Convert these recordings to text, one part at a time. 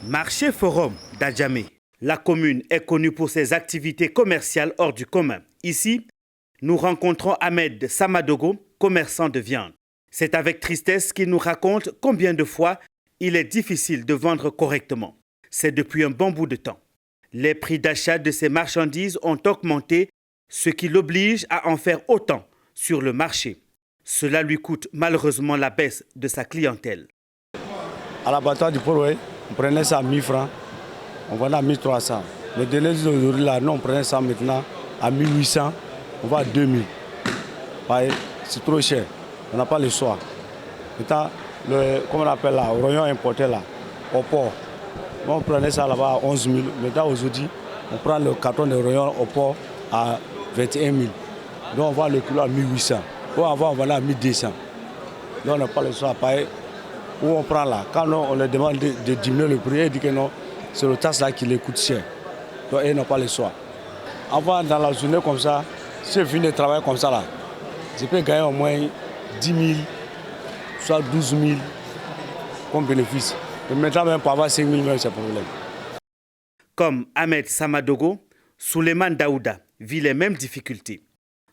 Marché Forum d'Adjamé. La commune est connue pour ses activités commerciales hors du commun. Ici, nous rencontrons Ahmed Samadogo, commerçant de viande. C'est avec tristesse qu'il nous raconte combien de fois il est difficile de vendre correctement. C'est depuis un bon bout de temps. Les prix d'achat de ces marchandises ont augmenté, ce qui l'oblige à en faire autant sur le marché. Cela lui coûte malheureusement la baisse de sa clientèle. À l'abattoir du port, on prenait ça à 1000 francs, on vendait à 1300. Le délai d'aujourd'hui, là, nous, on prenait ça maintenant à 1800, on va à 2000. C'est trop cher, on n'a pas le choix. Maintenant, comment on appelle là, le rognon importé là, au port, on prenait ça là-bas à 11 000. Maintenant, aujourd'hui, on prend le carton de rognon au port à 21 000. Donc, on vend le kilo à 1800. Ou avant, on vendait à 1200. Donc, on n'a pas le choix. Où on prend là, quand on leur demande de diminuer le prix, ils disent que non, c'est le taxe là qui les coûte cher. Donc ils n'ont pas le choix. Avant, dans la journée comme ça, si je finis de travailler comme ça là, je peux gagner au moins 10 000, soit 12 000 comme bénéfice. Et maintenant, même pour avoir 5 000, c'est un problème. Comme Ahmed Samadogo, Souleymane Daouda vit les mêmes difficultés.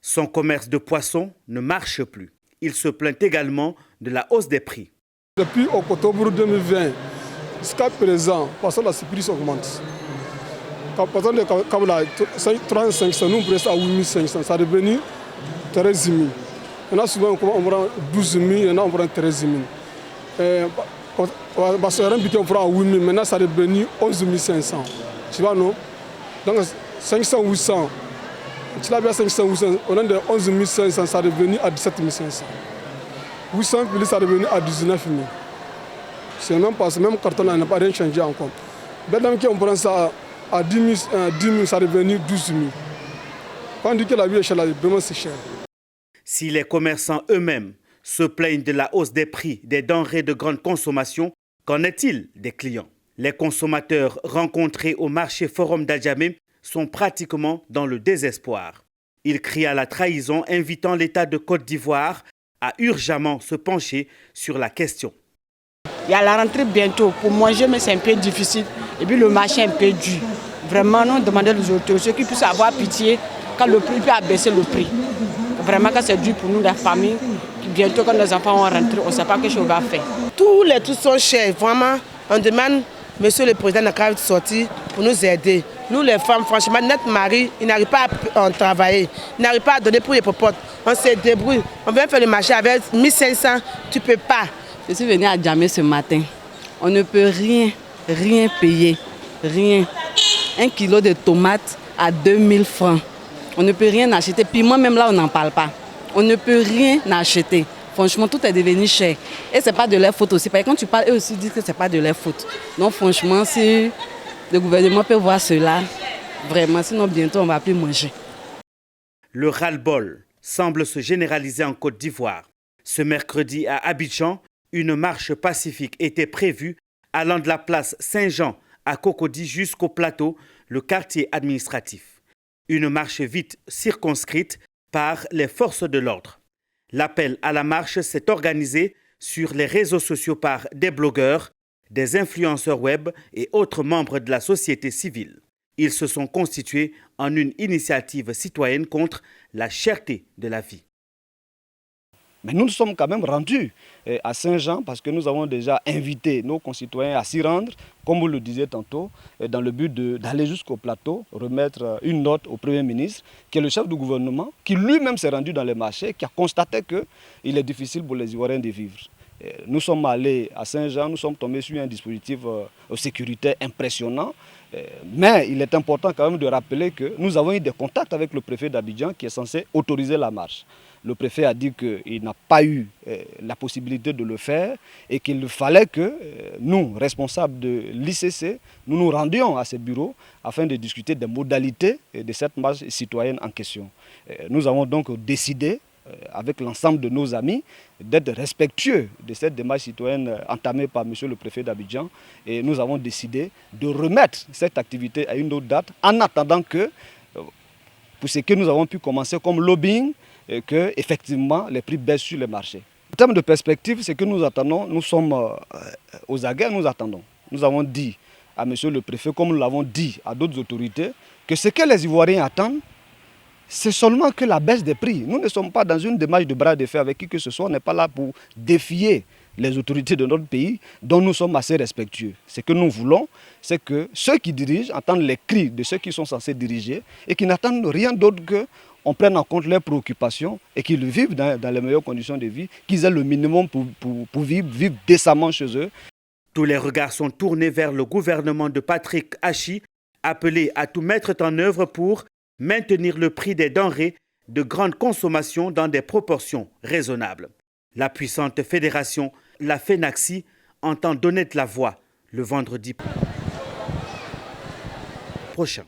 Son commerce de poissons ne marche plus. Il se plaint également de la hausse des prix. Depuis octobre 2020 jusqu'à présent, parce que la prix augmente. Quand on a 3500, nous on presse à 8500, ça est devenu 13 000. On a souvent on prend 12 000, maintenant on prend 13 000. Parce qu'on prend à 8 000, maintenant ça est devenu 11 500. Tu vois, non? Donc 500, 800. Tu l'as bien 500, 800, on a de 11 500, ça est devenu à 17 500. 800 plus, ça est devenu à 19 000. C'est même pas ce même carton-là n'a pas rien changé encore. Maintenant qu'on prend ça à 10 000, ça est devenu 12 000. Quand on dit que la vie est chère, vraiment c'est cher. Si les commerçants eux-mêmes se plaignent de la hausse des prix des denrées de grande consommation, qu'en est-il des clients? Les consommateurs rencontrés au marché Forum d'Adjamé sont pratiquement dans le désespoir. Ils crient à la trahison, invitant l'État de Côte d'Ivoire à urgemment se pencher sur la question. Il y a la rentrée bientôt. Pour manger, mais c'est un peu difficile. Et puis le marché est un peu dur. Vraiment, nous demandons aux autorités qu'ils puissent avoir pitié quand le prix peut abaisser le prix. Vraiment, quand c'est dur pour nous, la famille, bientôt quand nos enfants vont rentrer, on ne sait pas quelle chose on va faire. Tous les trucs sont chers. Vraiment, on demande, monsieur le président n'a qu'à sortir pour nous aider. Nous, les femmes, franchement, notre mari, il n'arrive pas à travailler. Il n'arrive pas à donner pour les popotes. On se débrouille. On vient faire le marché avec 1500, tu ne peux pas. Je suis venue à Adjamé ce matin. On ne peut rien payer. Rien. 1 kilo de tomates à 2000 francs. On ne peut rien acheter. Puis moi-même là, on n'en parle pas. On ne peut rien acheter. Franchement, tout est devenu cher. Et ce n'est pas de leur faute aussi. Parce que quand tu parles, eux aussi disent que ce n'est pas de leur faute. Donc franchement, si le gouvernement peut voir cela, vraiment, sinon bientôt on ne va plus manger. Le ras-le-bol semble se généraliser en Côte d'Ivoire. Ce mercredi à Abidjan, une marche pacifique était prévue allant de la place Saint-Jean à Cocody jusqu'au plateau, le quartier administratif. Une marche vite circonscrite par les forces de l'ordre. L'appel à la marche s'est organisé sur les réseaux sociaux par des blogueurs, des influenceurs web et autres membres de la société civile. Ils se sont constitués en une initiative citoyenne contre la cherté de la vie. Mais nous nous sommes quand même rendus à Saint-Jean parce que nous avons déjà invité nos concitoyens à s'y rendre, comme vous le disiez tantôt, dans le but d'aller jusqu'au plateau, remettre une note au Premier ministre, qui est le chef du gouvernement, qui lui-même s'est rendu dans les marchés, qui a constaté qu'il est difficile pour les Ivoiriens de vivre. Nous sommes allés à Saint-Jean, nous sommes tombés sur un dispositif sécuritaire impressionnant, mais il est important quand même de rappeler que nous avons eu des contacts avec le préfet d'Abidjan qui est censé autoriser la marche. Le préfet a dit qu'il n'a pas eu la possibilité de le faire et qu'il fallait que nous, responsables de l'ICC, nous nous rendions à ce bureau afin de discuter des modalités de cette marche citoyenne en question. Nous avons donc décidé, avec l'ensemble de nos amis, d'être respectueux de cette démarche citoyenne entamée par M. le préfet d'Abidjan. Et nous avons décidé de remettre cette activité à une autre date en attendant que, pour ce que nous avons pu commencer comme lobbying, que effectivement les prix baissent sur le marché. En termes de perspective, ce que nous attendons, nous sommes aux aguets, nous attendons. Nous avons dit à monsieur le préfet, comme nous l'avons dit à d'autres autorités, que ce que les Ivoiriens attendent, c'est seulement que la baisse des prix. Nous ne sommes pas dans une démarche de bras de fer avec qui que ce soit. On n'est pas là pour défier les autorités de notre pays, dont nous sommes assez respectueux. Ce que nous voulons, c'est que ceux qui dirigent entendent les cris de ceux qui sont censés diriger et qui n'attendent rien d'autre qu'on prenne en compte leurs préoccupations et qu'ils vivent dans les meilleures conditions de vie, qu'ils aient le minimum pour vivre décemment chez eux. Tous les regards sont tournés vers le gouvernement de Patrick Hachi, appelé à tout mettre en œuvre pour maintenir le prix des denrées de grande consommation dans des proportions raisonnables. La puissante fédération, la FENACSI, entend donner de la voix le vendredi prochain.